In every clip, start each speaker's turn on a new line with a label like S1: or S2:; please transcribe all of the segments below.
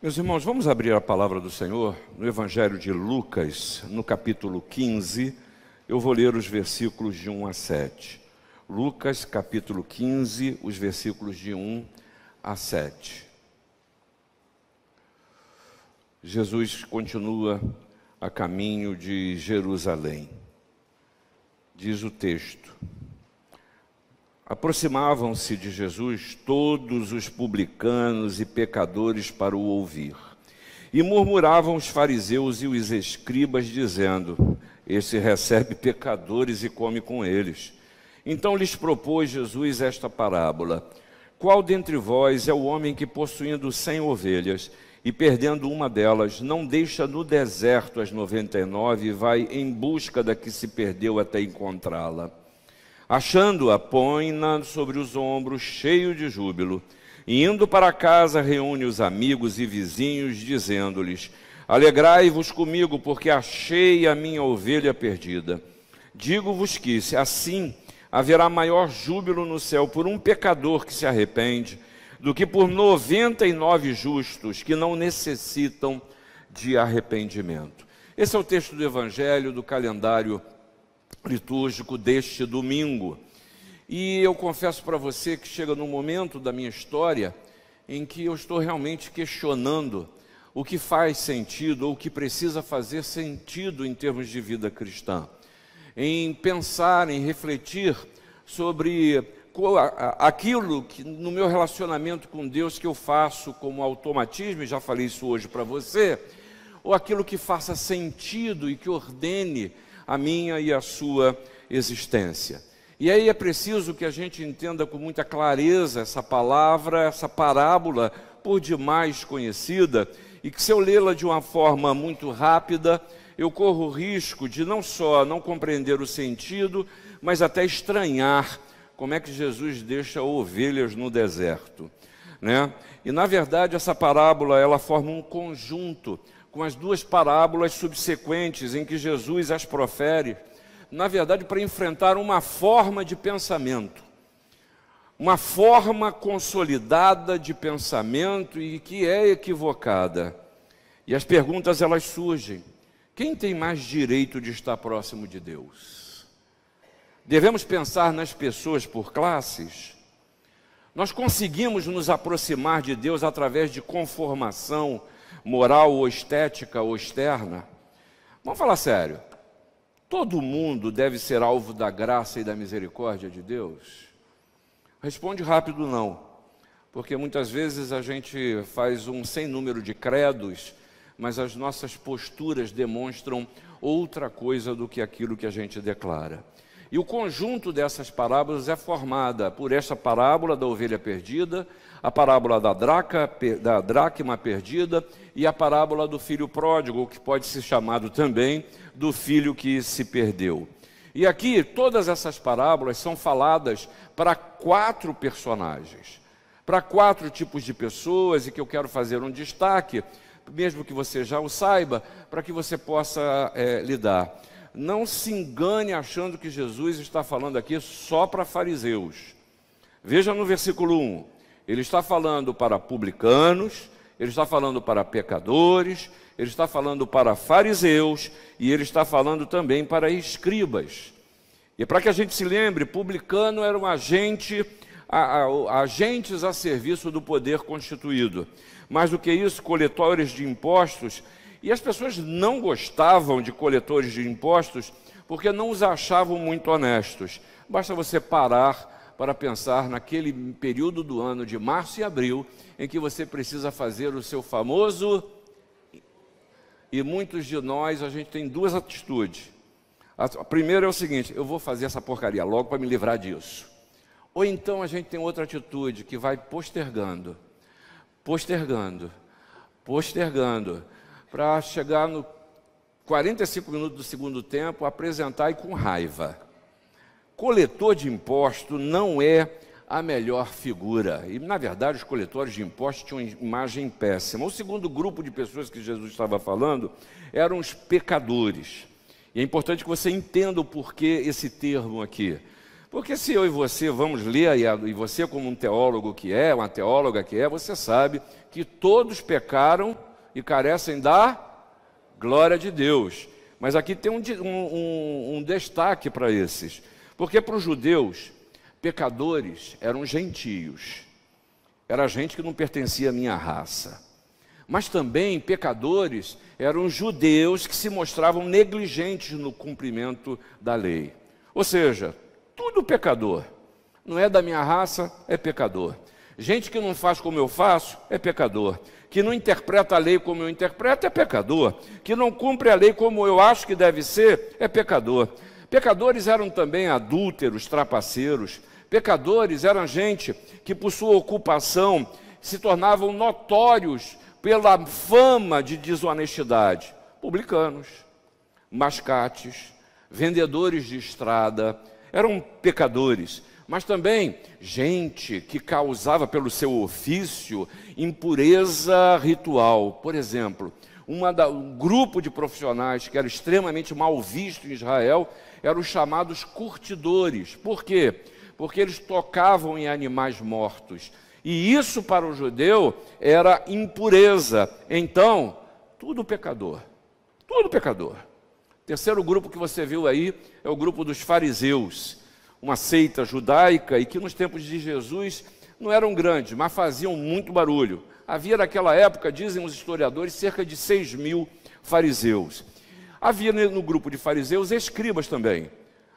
S1: Meus irmãos, vamos abrir a palavra do Senhor no Evangelho de Lucas, no capítulo 15. Eu vou ler os versículos de 1 a 7. Lucas, capítulo 15, os versículos de 1 a 7. Jesus continua a caminho de Jerusalém. Diz o texto: aproximavam-se de Jesus todos os publicanos e pecadores para o ouvir. E murmuravam os fariseus e os escribas, dizendo: este recebe pecadores e come com eles. Então lhes propôs Jesus esta parábola: qual dentre vós é o homem que, possuindo 100 ovelhas, e perdendo uma delas, não deixa no deserto as 99 e vai em busca da que se perdeu até encontrá-la? Achando-a, põe-na sobre os ombros, cheio de júbilo, e indo para casa reúne os amigos e vizinhos, dizendo-lhes: alegrai-vos comigo, porque achei a minha ovelha perdida. Digo-vos que, se assim, haverá maior júbilo no céu por um pecador que se arrepende, do que por 99 justos que não necessitam de arrependimento. Esse é o texto do Evangelho do calendário litúrgico deste domingo. E eu confesso para você que chega num momento da minha história em que eu estou realmente questionando o que faz sentido ou o que precisa fazer sentido em termos de vida cristã, em pensar, em refletir sobre aquilo que no meu relacionamento com Deus que eu faço como automatismo, e já falei isso hoje para você, ou aquilo que faça sentido e que ordene a minha e a sua existência. E aí é preciso que a gente entenda com muita clareza essa palavra, essa parábola por demais conhecida, e que se eu lê-la de uma forma muito rápida, eu corro o risco de não só não compreender o sentido, mas até estranhar como é que Jesus deixa ovelhas no deserto, né? E na verdade essa parábola ela forma um conjunto com as duas parábolas subsequentes em que Jesus as profere, na verdade para enfrentar uma forma de pensamento, uma forma consolidada de pensamento e que é equivocada. E as perguntas elas surgem: quem tem mais direito de estar próximo de Deus? Devemos pensar nas pessoas por classes? Nós conseguimos nos aproximar de Deus através de conformação moral ou estética ou externa? Vamos falar sério. Todo mundo deve ser alvo da graça e da misericórdia de Deus? Responde rápido não, porque muitas vezes a gente faz um sem número de credos, mas as nossas posturas demonstram outra coisa do que aquilo que a gente declara. E o conjunto dessas parábolas é formada por esta parábola da ovelha perdida, a parábola da dracma perdida e a parábola do filho pródigo, que pode ser chamado também do filho que se perdeu. E aqui todas essas parábolas são faladas para 4 personagens, para 4 tipos de pessoas, e que eu quero fazer um destaque, mesmo que você já o saiba, para que você possa lidar. Não se engane achando que Jesus está falando aqui só para fariseus. Veja no versículo 1, ele está falando para publicanos, ele está falando para pecadores, ele está falando para fariseus e ele está falando também para escribas. E para que a gente se lembre, publicano era um agentes a serviço do poder constituído. Mais do que isso, coletores de impostos. E as pessoas não gostavam de coletores de impostos porque não os achavam muito honestos. Basta você parar para pensar naquele período do ano de março e abril em que você precisa fazer o seu famoso... E muitos de nós, a gente tem 2 atitudes. A primeira é o seguinte: eu vou fazer essa porcaria logo para me livrar disso. Ou então a gente tem outra atitude que vai postergando, para chegar no 45 minutos do segundo tempo, apresentar e com raiva. Coletor de imposto não é a melhor figura. E, na verdade, os coletores de impostos tinham uma imagem péssima. O segundo grupo de pessoas que Jesus estava falando eram os pecadores. E é importante que você entenda o porquê esse termo aqui. Porque se eu e você vamos ler, e você como um teólogo que é, uma teóloga que é, você sabe que todos pecaram e carecem da glória de Deus. Mas aqui tem um destaque para esses, porque para os judeus, pecadores eram gentios, era gente que não pertencia à minha raça. Mas também pecadores eram judeus que se mostravam negligentes no cumprimento da lei. Ou seja, tudo pecador. Não é da minha raça, é pecador. Gente que não faz como eu faço, é pecador. Que não interpreta a lei como eu interpreto, é pecador. Que não cumpre a lei como eu acho que deve ser, é pecador. Pecadores eram também adúlteros, trapaceiros. Pecadores eram gente que, por sua ocupação, se tornavam notórios pela fama de desonestidade. Publicanos, mascates, vendedores de estrada, eram pecadores. Mas também gente que causava pelo seu ofício impureza ritual. Por exemplo, um grupo de profissionais que era extremamente mal visto em Israel eram os chamados curtidores. Por quê? Porque eles tocavam em animais mortos. E isso para o judeu era impureza. Então, tudo pecador. Tudo pecador. O terceiro grupo que você viu aí é o grupo dos fariseus. Uma seita judaica e que nos tempos de Jesus não eram grandes, mas faziam muito barulho. Havia naquela época, dizem os historiadores, cerca de 6.000 fariseus. Havia no grupo de fariseus escribas também.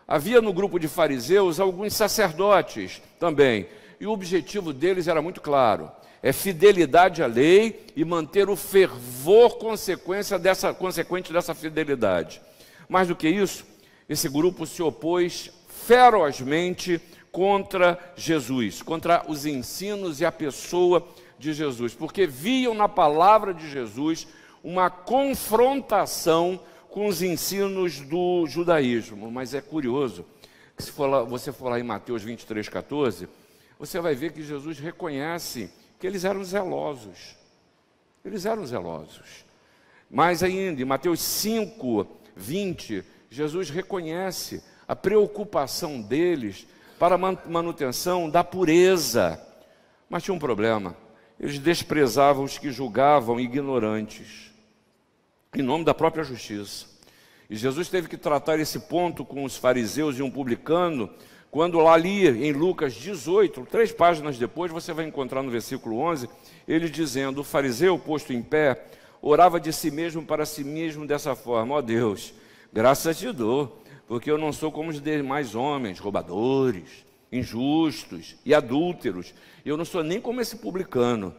S1: Havia no grupo de fariseus alguns sacerdotes também. E o objetivo deles era muito claro, é fidelidade à lei e manter o fervor consequente dessa fidelidade. Mais do que isso, esse grupo se opôs ferozmente contra Jesus, contra os ensinos e a pessoa de Jesus, porque viam na palavra de Jesus uma confrontação com os ensinos do judaísmo. Mas é curioso que se você for lá em Mateus 23:14, você vai ver que Jesus reconhece que eles eram zelosos. Eles eram zelosos. Mais ainda, em Mateus 5:20, Jesus reconhece a preocupação deles para a manutenção da pureza. Mas tinha um problema. Eles desprezavam os que julgavam ignorantes, em nome da própria justiça. E Jesus teve que tratar esse ponto com os fariseus e um publicano, quando lá ali em Lucas 18, 3 páginas depois, você vai encontrar no versículo 11, ele dizendo: o fariseu posto em pé, orava de si mesmo para si mesmo dessa forma: ó Deus, graças te dou, porque eu não sou como os demais homens, roubadores, injustos e adúlteros. Eu não sou nem como esse publicano.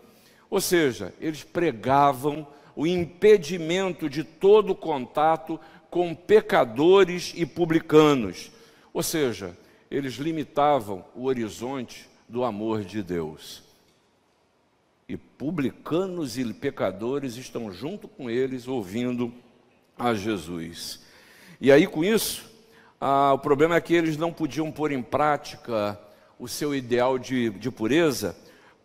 S1: Ou seja, eles pregavam o impedimento de todo contato com pecadores e publicanos. Ou seja, eles limitavam o horizonte do amor de Deus. E publicanos e pecadores estão junto com eles, ouvindo a Jesus. E aí, com isso, o problema é que eles não podiam pôr em prática o seu ideal de pureza,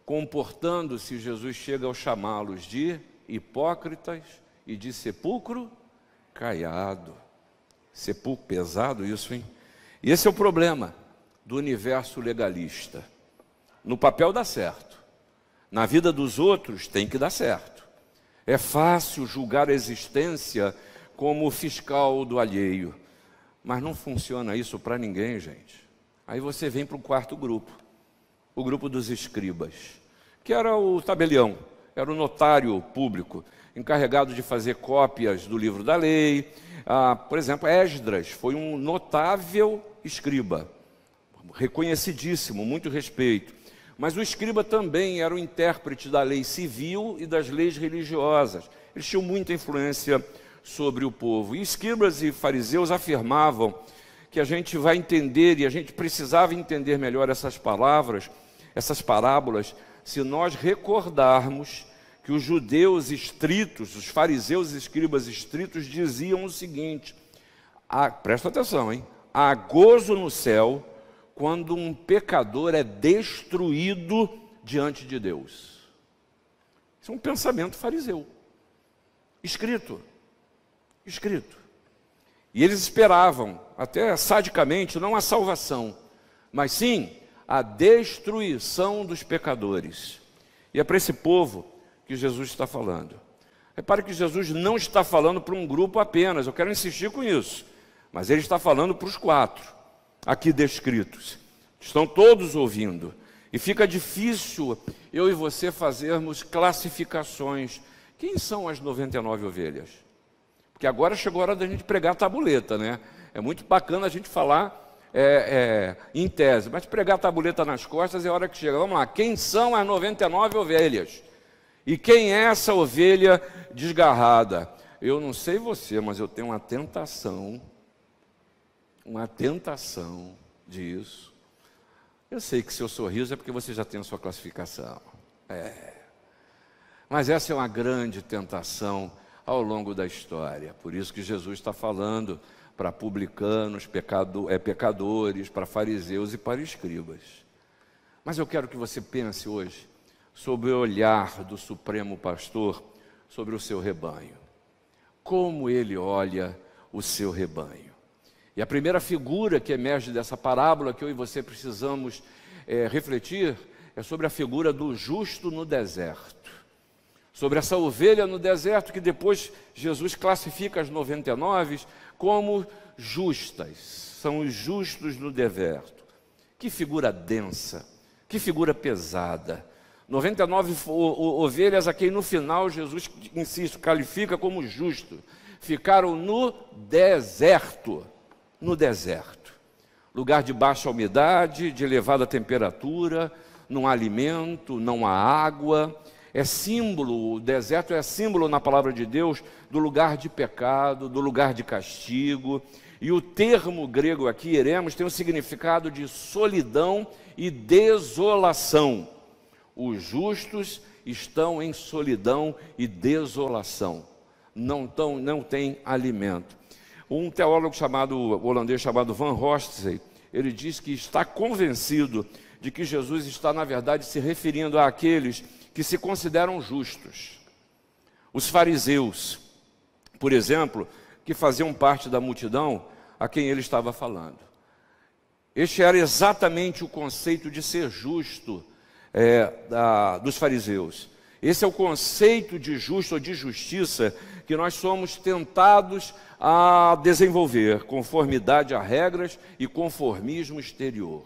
S1: comportando-se, Jesus chega ao chamá-los de hipócritas e de sepulcro caiado. Sepulcro pesado isso, hein? E esse é o problema do universo legalista. No papel dá certo, na vida dos outros tem que dar certo. É fácil julgar a existência como fiscal do alheio, mas não funciona isso para ninguém, gente. Aí você vem para o quarto grupo, o grupo dos escribas, que era o tabelião, era o notário público, encarregado de fazer cópias do livro da lei. Por exemplo, Esdras foi um notável escriba, reconhecidíssimo, muito respeito. Mas o escriba também era o intérprete da lei civil e das leis religiosas. Eles tinham muita influência sobre o povo. E escribas e fariseus afirmavam que a gente vai entender, e a gente precisava entender melhor essas palavras, essas parábolas, se nós recordarmos que os judeus estritos, os fariseus e escribas estritos diziam o seguinte: presta atenção, hein? Há gozo no céu quando um pecador é destruído diante de Deus. Isso é um pensamento fariseu, escrito. E eles esperavam, até sadicamente, não a salvação, mas sim a destruição dos pecadores. E é para esse povo que Jesus está falando. Repare que Jesus não está falando para um grupo apenas, eu quero insistir com isso, mas ele está falando para os 4, aqui descritos. Estão todos ouvindo. E fica difícil eu e você fazermos classificações. Quem são as 99 ovelhas? Porque agora chegou a hora da gente pregar a tabuleta, né? É muito bacana a gente falar em tese, mas pregar a tabuleta nas costas é a hora que chega. Vamos lá, quem são as 99 ovelhas? E quem é essa ovelha desgarrada? Eu não sei você, mas eu tenho uma tentação disso. Eu sei que seu sorriso é porque você já tem a sua classificação. Mas essa é uma grande tentação ao longo da história. Por isso que Jesus está falando para publicanos, pecadores, para fariseus e para escribas. Mas eu quero que você pense hoje sobre o olhar do Supremo Pastor sobre o seu rebanho. Como ele olha o seu rebanho. E a primeira figura que emerge dessa parábola que eu e você precisamos refletir é sobre a figura do justo no deserto. Sobre essa ovelha no deserto que depois Jesus classifica as 99 como justas. São os justos no deserto. Que figura densa, que figura pesada. 99 ovelhas a quem no final Jesus, insisto, qualifica como justo. Ficaram no deserto. No deserto, lugar de baixa umidade, de elevada temperatura, não há alimento, não há água, é símbolo, o deserto é símbolo na palavra de Deus do lugar de pecado, do lugar de castigo, e o termo grego aqui, eremos, tem o significado de solidão e desolação. Os justos estão em solidão e desolação, não têm alimento. Um teólogo holandês chamado Van Rostzey, ele diz que está convencido de que Jesus está, na verdade, se referindo àqueles que se consideram justos. Os fariseus, por exemplo, que faziam parte da multidão a quem ele estava falando. Este era exatamente o conceito de ser justo dos fariseus. Esse é o conceito de justo ou de justiça que nós somos tentados a desenvolver, conformidade a regras e conformismo exterior.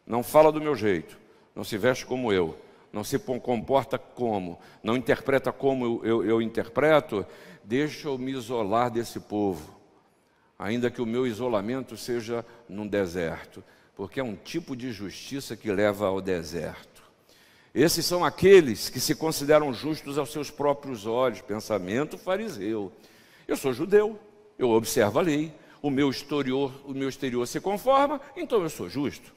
S1: Não fala do meu jeito, não se veste como eu, não se comporta como, não interpreta como eu interpreto, deixa eu me isolar desse povo, ainda que o meu isolamento seja num deserto, porque é um tipo de justiça que leva ao deserto. Esses são aqueles que se consideram justos aos seus próprios olhos, pensamento fariseu. Eu sou judeu, eu observo a lei, o meu exterior se conforma, então eu sou justo.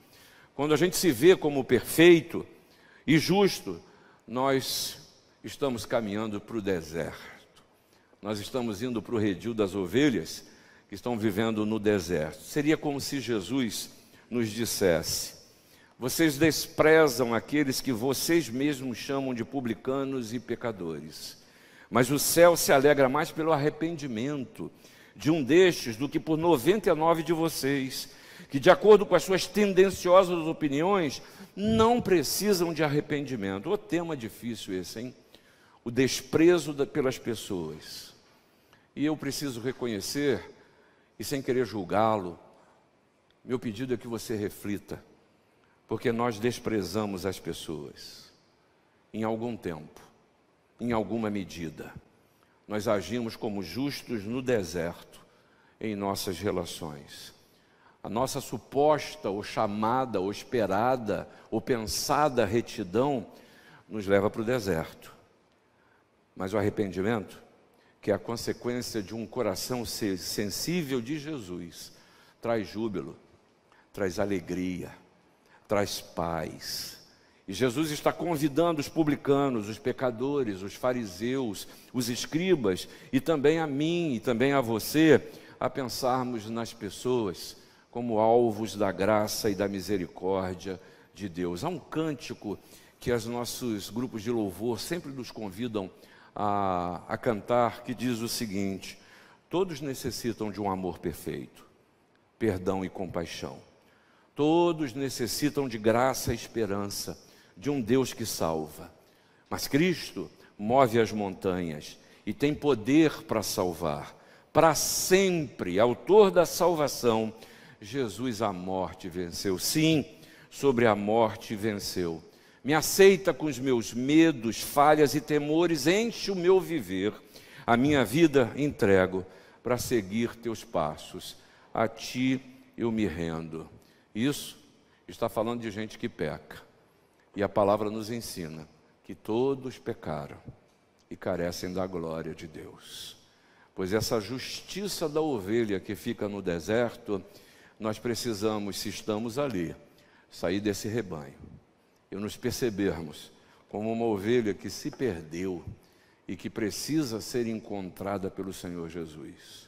S1: Quando a gente se vê como perfeito e justo, nós estamos caminhando para o deserto. Nós estamos indo para o redil das ovelhas que estão vivendo no deserto. Seria como se Jesus nos dissesse: vocês desprezam aqueles que vocês mesmos chamam de publicanos e pecadores, mas o céu se alegra mais pelo arrependimento de um destes do que por 99 de vocês, que de acordo com as suas tendenciosas opiniões, não precisam de arrependimento. O tema difícil esse, hein? O desprezo pelas pessoas. E eu preciso reconhecer, e sem querer julgá-lo, meu pedido é que você reflita, porque nós desprezamos as pessoas. Em algum tempo, em alguma medida, nós agimos como justos no deserto em nossas relações. A nossa suposta, ou chamada, ou esperada, ou pensada retidão nos leva para o deserto. Mas o arrependimento, que é a consequência de um coração sensível de Jesus, traz júbilo, traz alegria, traz paz. E Jesus está convidando os publicanos, os pecadores, os fariseus, os escribas, e também a mim, e também a você, a pensarmos nas pessoas como alvos da graça e da misericórdia de Deus. Há um cântico que os nossos grupos de louvor sempre nos convidam a cantar, que diz o seguinte: todos necessitam de um amor perfeito, perdão e compaixão. Todos necessitam de graça e esperança, de um Deus que salva. Mas Cristo move as montanhas e tem poder para salvar. Para sempre, autor da salvação, Jesus a morte venceu. Sim, sobre a morte venceu. Me aceita com os meus medos, falhas e temores, enche o meu viver. A minha vida entrego para seguir teus passos. A ti eu me rendo. Isso está falando de gente que peca. E a palavra nos ensina que todos pecaram e carecem da glória de Deus. Pois essa justiça da ovelha que fica no deserto, nós precisamos, se estamos ali, sair desse rebanho e nos percebermos como uma ovelha que se perdeu e que precisa ser encontrada pelo Senhor Jesus.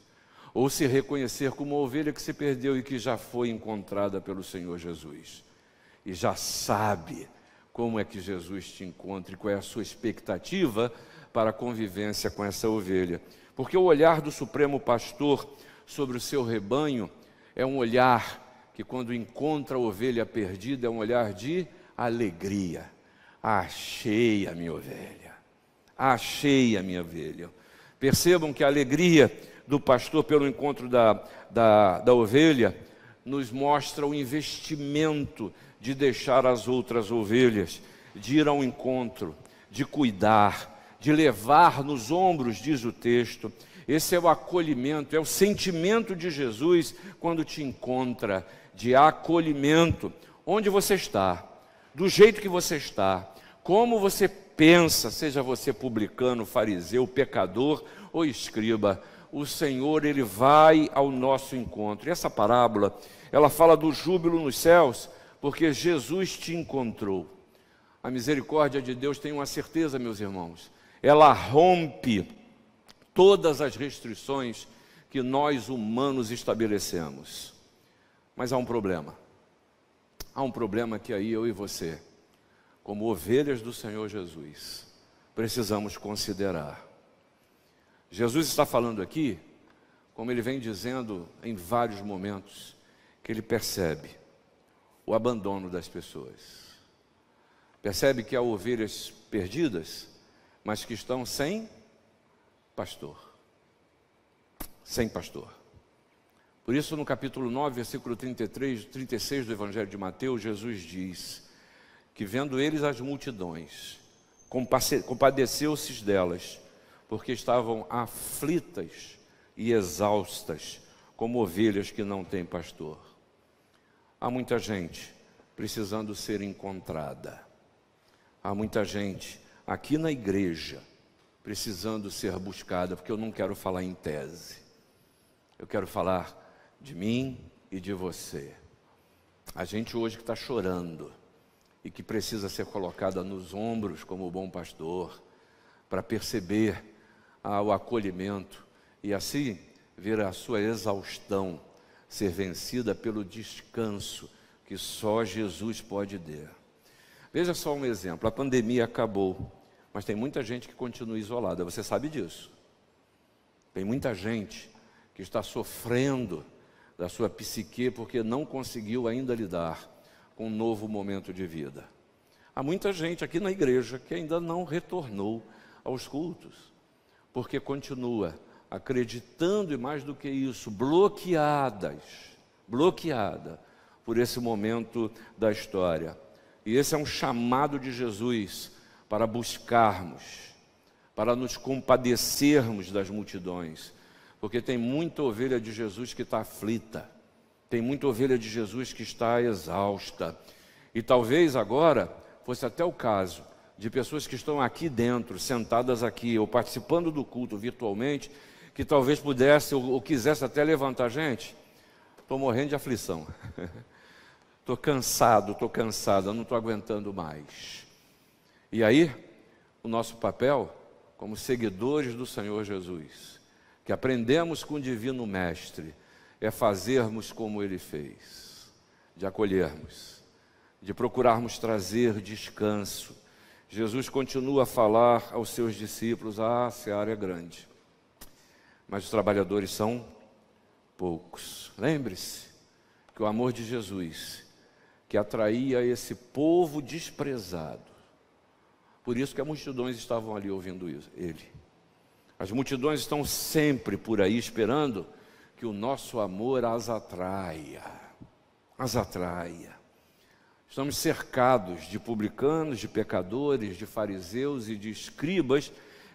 S1: Ou se reconhecer como uma ovelha que se perdeu e que já foi encontrada pelo Senhor Jesus. E já sabe como é que Jesus te encontra e qual é a sua expectativa para a convivência com essa ovelha. Porque o olhar do Supremo Pastor sobre o seu rebanho é um olhar que, quando encontra a ovelha perdida, é um olhar de alegria. Achei a minha ovelha. Achei a minha ovelha. Percebam que a alegria do pastor pelo encontro da ovelha nos mostra o investimento de deixar as outras ovelhas, de ir ao encontro, de cuidar, de levar nos ombros, diz o texto. Esse é o acolhimento, é o sentimento de Jesus quando te encontra, de acolhimento. Onde você está, do jeito que você está, como você pensa, seja você publicano, fariseu, pecador ou escriba, o Senhor, Ele vai ao nosso encontro. E essa parábola, ela fala do júbilo nos céus, porque Jesus te encontrou. A misericórdia de Deus tem uma certeza, meus irmãos, ela rompe todas as restrições que nós humanos estabelecemos. Mas há um problema. Há um problema que aí eu e você, como ovelhas do Senhor Jesus, precisamos considerar. Jesus está falando aqui, como ele vem dizendo em vários momentos, que ele percebe o abandono das pessoas. Percebe que há ovelhas perdidas, mas que estão sem pastor. Sem pastor. Por isso, no capítulo 9, versículo 33, 36 do Evangelho de Mateus, Jesus diz que, vendo eles as multidões, compadeceu-se delas, porque estavam aflitas e exaustas, como ovelhas que não têm pastor. Há muita gente precisando ser encontrada. Há muita gente aqui na igreja precisando ser buscada, porque eu não quero falar em tese. Eu quero falar de mim e de você. A gente hoje que está chorando e que precisa ser colocada nos ombros como o bom pastor, para perceber o acolhimento e assim ver a sua exaustão ser vencida pelo descanso que só Jesus pode dar. Veja só um exemplo, a pandemia acabou, mas tem muita gente que continua isolada, você sabe disso. Tem muita gente que está sofrendo da sua psique porque não conseguiu ainda lidar com um novo momento de vida. Há muita gente aqui na igreja que ainda não retornou aos cultos, porque continua acreditando, e mais do que isso, bloqueada por esse momento da história. E esse é um chamado de Jesus para buscarmos, para nos compadecermos das multidões, porque tem muita ovelha de Jesus que está aflita, tem muita ovelha de Jesus que está exausta, e talvez agora fosse até o caso de pessoas que estão aqui dentro, sentadas aqui, ou participando do culto virtualmente, que talvez pudesse ou quisesse até levantar. Gente, estou morrendo de aflição, estou cansado, estou cansada, não estou aguentando mais. E aí, o nosso papel, como seguidores do Senhor Jesus, que aprendemos com o Divino Mestre, é fazermos como Ele fez, de acolhermos, de procurarmos trazer descanso. Jesus continua a falar aos seus discípulos: a seara é grande, mas os trabalhadores são poucos. Lembre-se que o amor de Jesus, que atraía esse povo desprezado, Por isso que as multidões estavam ali ouvindo ele. As multidões estão sempre por aí esperando que o nosso amor as atraia. As atraia. Estamos cercados de publicanos, de pecadores, de fariseus e de escribas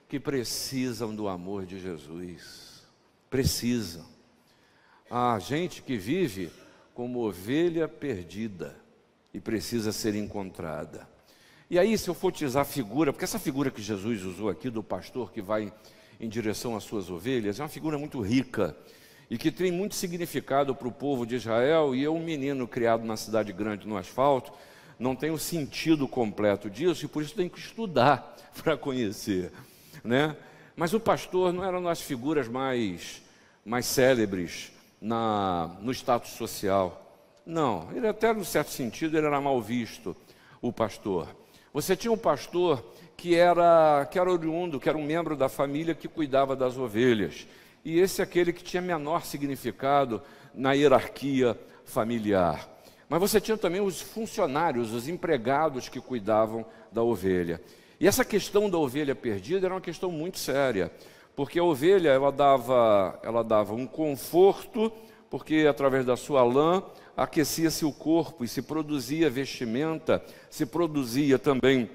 S1: que precisam do amor de Jesus. Precisam. Há gente que vive como ovelha perdida e precisa ser encontrada. E aí, se eu for utilizar a figura, porque essa figura que Jesus usou aqui do pastor que vai em direção às suas ovelhas, é uma figura muito rica e que tem muito significado para o povo de Israel. E eu, um menino criado na cidade grande, no asfalto, não tenho o sentido completo disso, e por isso tenho que estudar para conhecer, né? Mas o pastor não era uma das figuras mais célebres no status social. Não, ele até, no certo sentido, ele era mal visto, o pastor. Você tinha um pastor que era oriundo, que era um membro da família que cuidava das ovelhas. E esse é aquele que tinha menor significado na hierarquia familiar. Mas você tinha também os funcionários, os empregados que cuidavam da ovelha. E essa questão da ovelha perdida era uma questão muito séria, porque a ovelha ela dava um conforto, porque através da sua lã aquecia-se o corpo e se produzia vestimenta, se produzia também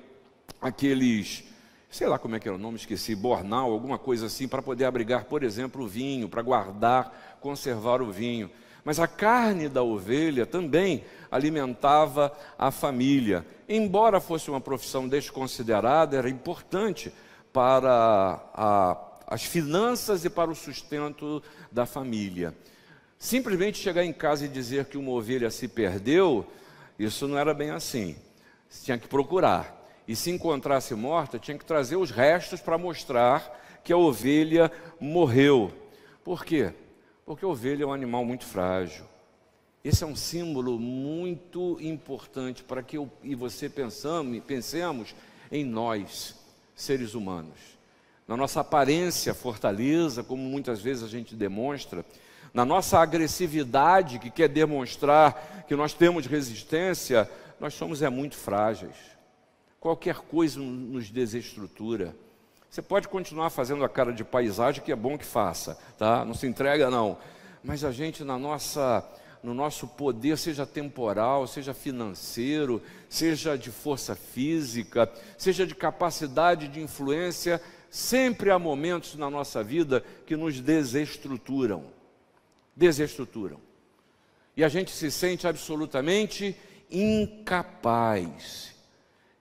S1: aqueles, sei lá como é que era o nome, esqueci, bornal, alguma coisa assim, para poder abrigar, por exemplo, o vinho, para guardar, conservar o vinho. Mas a carne da ovelha também alimentava a família. Embora fosse uma profissão desconsiderada, era importante para as finanças e para o sustento da família. Simplesmente chegar em casa e dizer que uma ovelha se perdeu, isso não era bem assim. Você tinha que procurar. E se encontrasse morta, tinha que trazer os restos para mostrar que a ovelha morreu. Por quê? Porque a ovelha é um animal muito frágil. Esse é um símbolo muito importante para que eu e você pensemos em nós, seres humanos. Na nossa aparência fortaleza, como muitas vezes a gente demonstra, na nossa agressividade, que quer demonstrar que nós temos resistência, nós somos muito frágeis. Qualquer coisa nos desestrutura. Você pode continuar fazendo a cara de paisagem, que é bom que faça, tá? Não se entrega não. Mas a gente no nosso poder, seja temporal, seja financeiro, seja de força física, seja de capacidade de influência, sempre há momentos na nossa vida que nos desestruturam. Desestruturam. E a gente se sente absolutamente incapaz.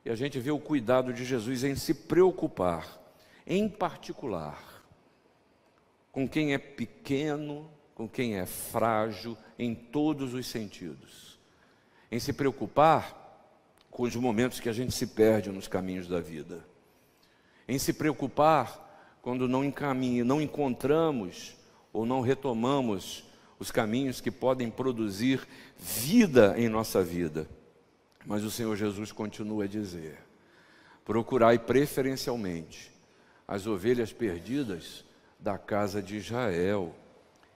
S1: E a gente vê o cuidado de Jesus em se preocupar, em particular, com quem é pequeno, com quem é frágil, em todos os sentidos. Em se preocupar com os momentos que a gente se perde nos caminhos da vida. Em se preocupar quando não encontramos ou não retomamos os caminhos que podem produzir vida em nossa vida. Mas o Senhor Jesus continua a dizer: procurai preferencialmente as ovelhas perdidas da casa de Israel.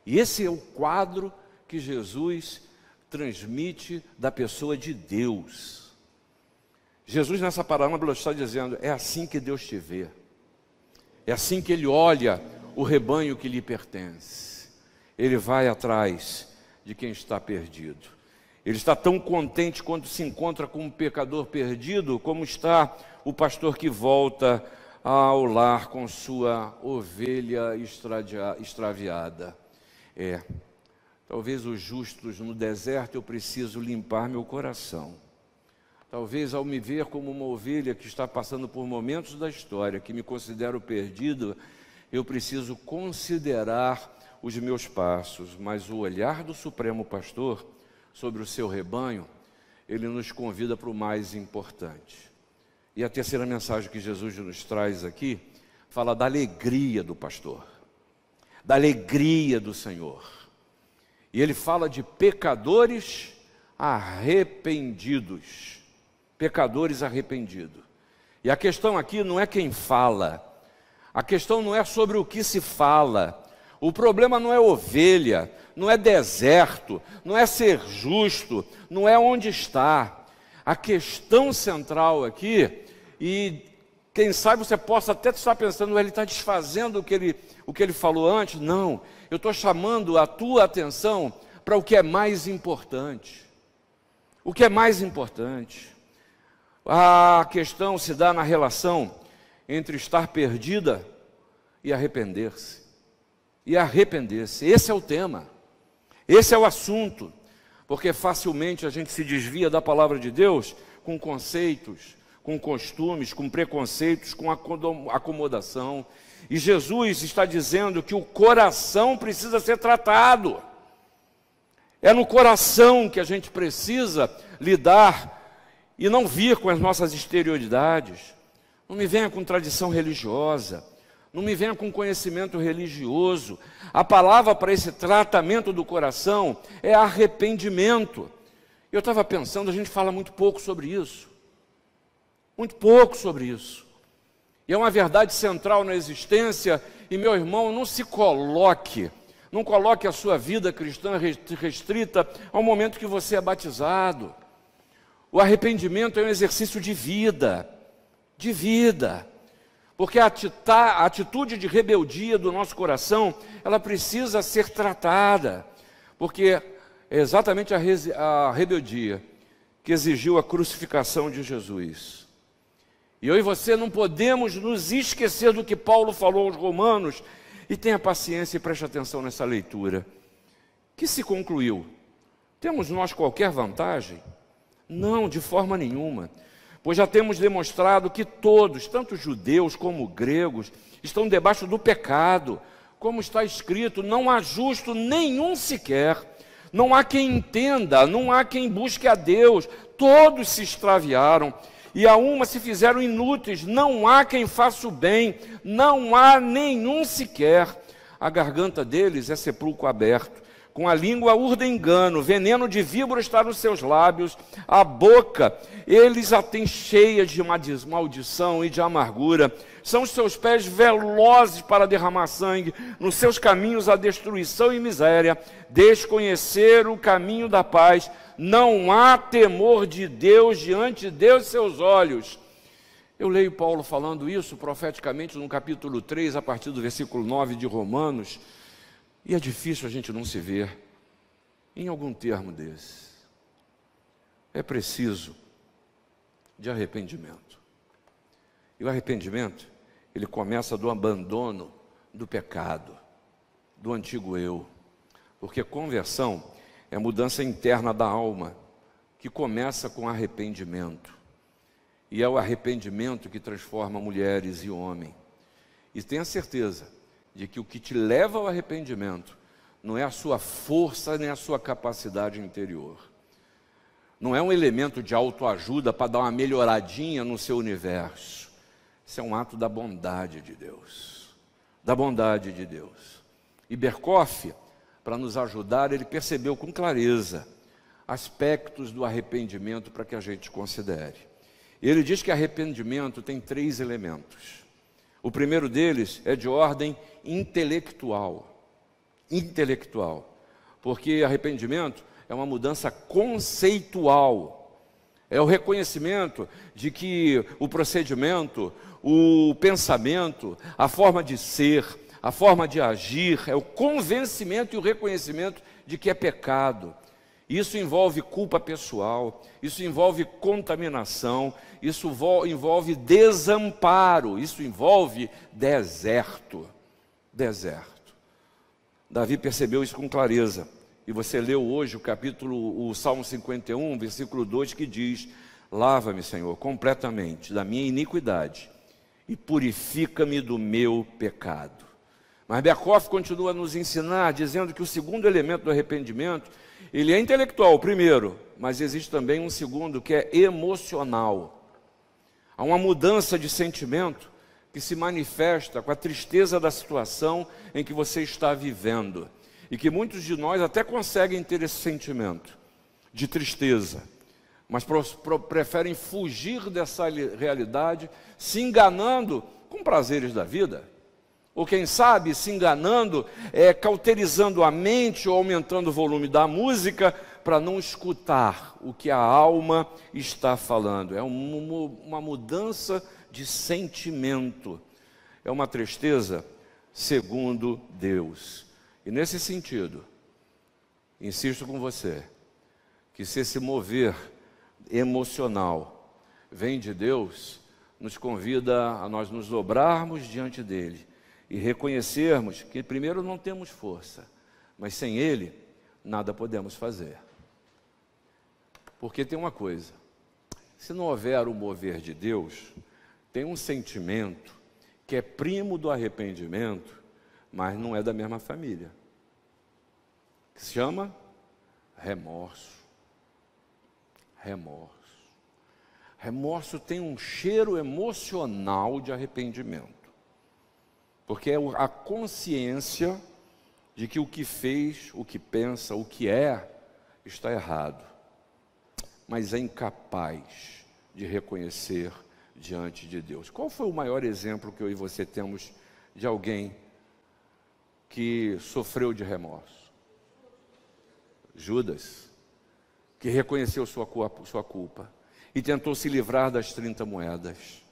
S1: E esse é o quadro que Jesus transmite da pessoa de Deus. Jesus nessa parábola está dizendo: é assim que Deus te vê. É assim que Ele olha o rebanho que lhe pertence. Ele vai atrás de quem está perdido. Ele está tão contente quando se encontra com um pecador perdido, como está o pastor que volta ao lar com sua ovelha extraviada. Talvez os justos no deserto eu preciso limpar meu coração. Talvez ao me ver como uma ovelha que está passando por momentos da história, que me considero perdido, eu preciso considerar os meus passos. Mas o olhar do Supremo Pastor sobre o seu rebanho, ele nos convida para o mais importante. E a terceira mensagem que Jesus nos traz aqui, fala da alegria do pastor, da alegria do Senhor. E ele fala de pecadores arrependidos. Pecadores arrependidos. E a questão aqui não é quem fala, a questão não é sobre o que se fala. O problema não é ovelha, não é deserto, não é ser justo, não é onde está. A questão central aqui, e Quem sabe você possa até estar pensando, ele está desfazendo o que ele falou antes. Não, eu estou chamando a tua atenção para o que é mais importante. O que é mais importante? A questão se dá na relação entre estar perdida e arrepender-se. E arrepender-se, esse é o tema, esse é o assunto, porque facilmente a gente se desvia da palavra de Deus com conceitos, com costumes, com preconceitos, com acomodação. E Jesus está dizendo que o coração precisa ser tratado. É no coração que a gente precisa lidar e não vir com as nossas exterioridades. Não me venha com tradição religiosa, não me venha com conhecimento religioso. A palavra para esse tratamento do coração é arrependimento. Eu estava pensando, a gente fala muito pouco sobre isso. Muito pouco sobre isso. E é uma verdade central na existência. E, meu irmão, não coloque a sua vida cristã restrita ao momento que você é batizado. O arrependimento é um exercício de vida. Porque a atitude de rebeldia do nosso coração, ela precisa ser tratada. Porque é exatamente a rebeldia que exigiu a crucificação de Jesus. E eu e você não podemos nos esquecer do que Paulo falou aos Romanos. E tenha paciência e preste atenção nessa leitura. Que se concluiu? Temos nós qualquer vantagem? Não, de forma nenhuma. Pois já temos demonstrado que todos, tanto judeus como gregos, estão debaixo do pecado. Como está escrito, não há justo nenhum sequer. Não há quem entenda, não há quem busque a Deus. Todos se extraviaram. E a uma se fizeram inúteis, não há quem faça o bem, não há nenhum sequer. A garganta deles é sepulcro aberto, com a língua urdem engano, veneno de víbora está nos seus lábios, a boca eles a têm cheia de maldição e de amargura, são os seus pés velozes para derramar sangue, nos seus caminhos a destruição e miséria, desconheceram o caminho da paz, não há temor de Deus diante de Deus e seus olhos. Eu leio Paulo falando isso profeticamente no capítulo 3, a partir do versículo 9 de Romanos, e é difícil a gente não se ver em algum termo desse. É preciso de arrependimento. E o arrependimento, ele começa do abandono do pecado, do antigo eu. Porque conversão é mudança interna da alma, que começa com arrependimento. E é o arrependimento que transforma mulheres e homens. E tenha certeza de que o que te leva ao arrependimento não é a sua força nem a sua capacidade interior. Não é um elemento de autoajuda para dar uma melhoradinha no seu universo. Isso é um ato da bondade de Deus. Da bondade de Deus. E Berkoff, para nos ajudar, ele percebeu com clareza aspectos do arrependimento para que a gente considere. Ele diz que arrependimento tem 3 elementos. O primeiro deles é de ordem intelectual. Porque arrependimento é uma mudança conceitual. É o reconhecimento de que o procedimento, o pensamento, a forma de ser, a forma de agir, é o convencimento e o reconhecimento de que é pecado. Isso envolve culpa pessoal, isso envolve contaminação, isso envolve desamparo, isso envolve deserto. Davi percebeu isso com clareza. E você leu hoje o Salmo 51, versículo 2, que diz: lava-me, Senhor, completamente da minha iniquidade e purifica-me do meu pecado. Mas Berkoff continua a nos ensinar, dizendo que o segundo elemento do arrependimento, ele é intelectual, o primeiro, mas existe também um segundo que é emocional. Há uma mudança de sentimento que se manifesta com a tristeza da situação em que você está vivendo. E que muitos de nós até conseguem ter esse sentimento de tristeza, mas preferem fugir dessa realidade, se enganando com prazeres da vida. Ou quem sabe, se enganando, cauterizando a mente ou aumentando o volume da música para não escutar o que a alma está falando. É uma mudança de sentimento. É uma tristeza segundo Deus. E nesse sentido, insisto com você, que se esse mover emocional vem de Deus, nos convida a nós nos dobrarmos diante dele e reconhecermos que primeiro não temos força, mas sem ele nada podemos fazer. Porque tem uma coisa, se não houver o mover de Deus, tem um sentimento que é primo do arrependimento, mas não é da mesma família, que se chama remorso. Remorso. Remorso tem um cheiro emocional de arrependimento, porque é a consciência de que o que fez, o que pensa, o que é, está errado, mas é incapaz de reconhecer diante de Deus. Qual foi o maior exemplo que eu e você temos de alguém que sofreu de remorso? Judas, que reconheceu sua culpa e tentou se livrar das 30 moedas,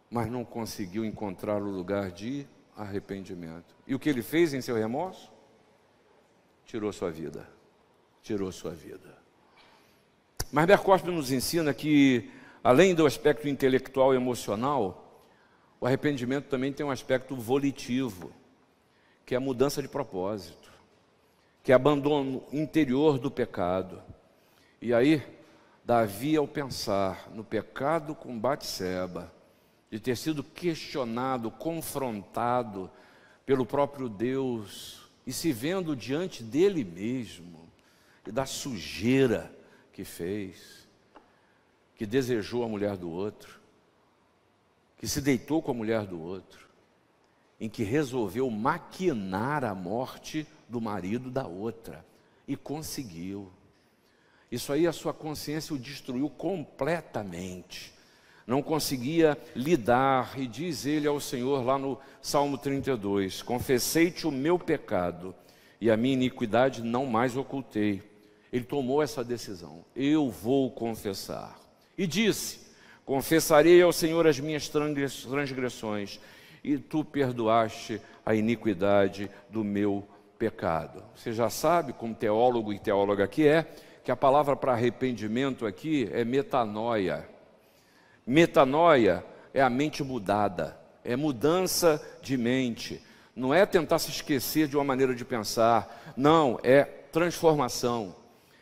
S1: mas não conseguiu encontrar o lugar de arrependimento. E o que ele fez em seu remorso? Tirou sua vida. Tirou sua vida. Mas Bercosme nos ensina que, além do aspecto intelectual e emocional, o arrependimento também tem um aspecto volitivo, que é a mudança de propósito, que é abandono interior do pecado. E aí, Davi, ao pensar no pecado com Batseba, de ter sido questionado, confrontado pelo próprio Deus, e se vendo diante dele mesmo, e da sujeira que fez, que desejou a mulher do outro, que se deitou com a mulher do outro, em que resolveu maquinar a morte do marido da outra, e conseguiu. Isso aí a sua consciência o destruiu completamente. Não conseguia lidar, e diz ele ao Senhor lá no Salmo 32, confessei-te o meu pecado, e a minha iniquidade não mais ocultei. Ele tomou essa decisão, eu vou confessar. E disse, confessarei ao Senhor as minhas transgressões, e tu perdoaste a iniquidade do meu pecado. Você já sabe, como teólogo e teóloga que a palavra para arrependimento aqui é metanoia. Metanoia é a mente mudada, é mudança de mente. Não é tentar se esquecer de uma maneira de pensar, não, é transformação.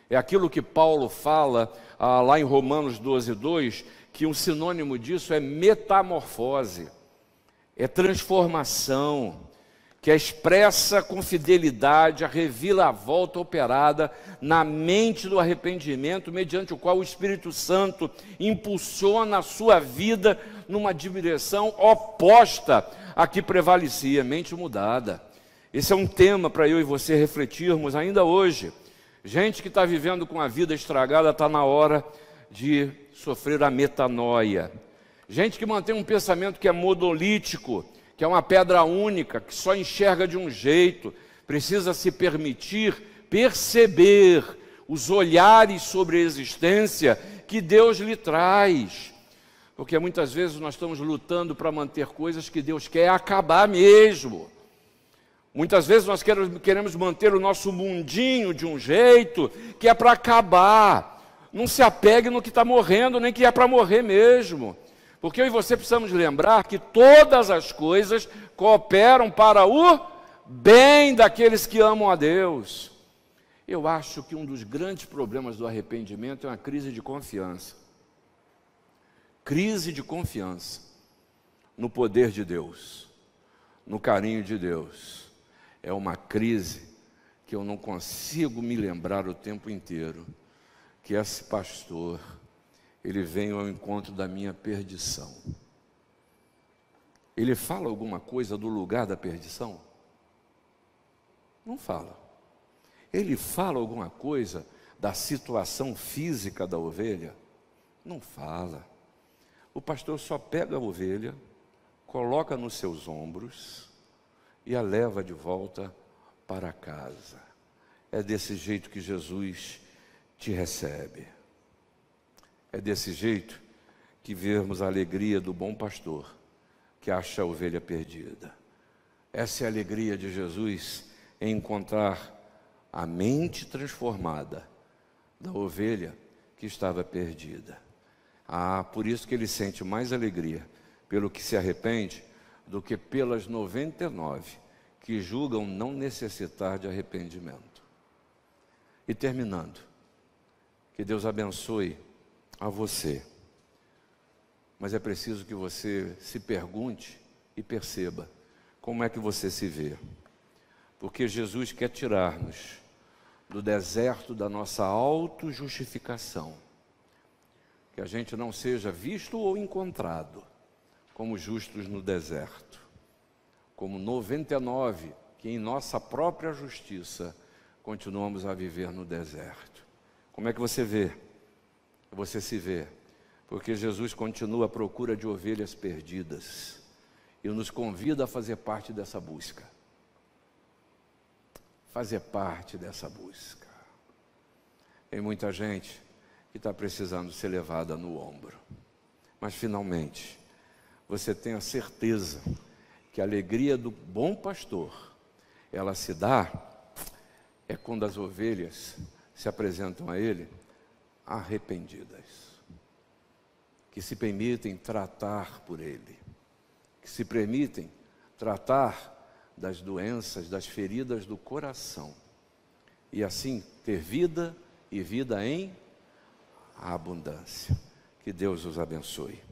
S1: É aquilo que Paulo fala lá em Romanos 12:2, que um sinônimo disso é metamorfose, é transformação, que expressa com fidelidade a reviravolta operada na mente do arrependimento, mediante o qual o Espírito Santo impulsiona a sua vida numa direção oposta à que prevalecia, mente mudada. Esse é um tema para eu e você refletirmos ainda hoje. Gente que está vivendo com a vida estragada, está na hora de sofrer a metanoia. Gente que mantém um pensamento que é monolítico, que é uma pedra única, que só enxerga de um jeito, precisa se permitir perceber os olhares sobre a existência que Deus lhe traz. Porque muitas vezes nós estamos lutando para manter coisas que Deus quer acabar mesmo. Muitas vezes nós queremos manter o nosso mundinho de um jeito que é para acabar. Não se apegue no que está morrendo, nem que é para morrer mesmo. Porque eu e você precisamos lembrar que todas as coisas cooperam para o bem daqueles que amam a Deus. Eu acho que um dos grandes problemas do arrependimento é uma crise de confiança. Crise de confiança no poder de Deus, no carinho de Deus. É uma crise que eu não consigo me lembrar o tempo inteiro, que esse pastor, ele vem ao encontro da minha perdição. Ele fala alguma coisa do lugar da perdição? Não fala. Ele fala alguma coisa da situação física da ovelha? Não fala. O pastor só pega a ovelha, coloca nos seus ombros e a leva de volta para casa. É desse jeito que Jesus te recebe. É desse jeito que vermos a alegria do bom pastor que acha a ovelha perdida. Essa é a alegria de Jesus, em encontrar a mente transformada da ovelha que estava perdida. Por isso que ele sente mais alegria pelo que se arrepende do que pelas 99 que julgam não necessitar de arrependimento. E terminando, que Deus abençoe a você. Mas é preciso que você se pergunte e perceba como é que você se vê. Porque Jesus quer tirar-nos do deserto da nossa autojustificação. Que a gente não seja visto ou encontrado como justos no deserto. Como 99 que em nossa própria justiça continuamos a viver no deserto. Como é que você vê? Você se vê. Porque Jesus continua à procura de ovelhas perdidas e nos convida a fazer parte dessa busca. Fazer parte dessa busca. Tem muita gente que está precisando ser levada no ombro. Mas finalmente, você tem a certeza que a alegria do bom pastor, ela se dá, é quando as ovelhas se apresentam a ele arrependidas. Que se permitem tratar por ele, que se permitem tratar das doenças, das feridas do coração, e assim ter vida e vida em abundância. Que Deus os abençoe.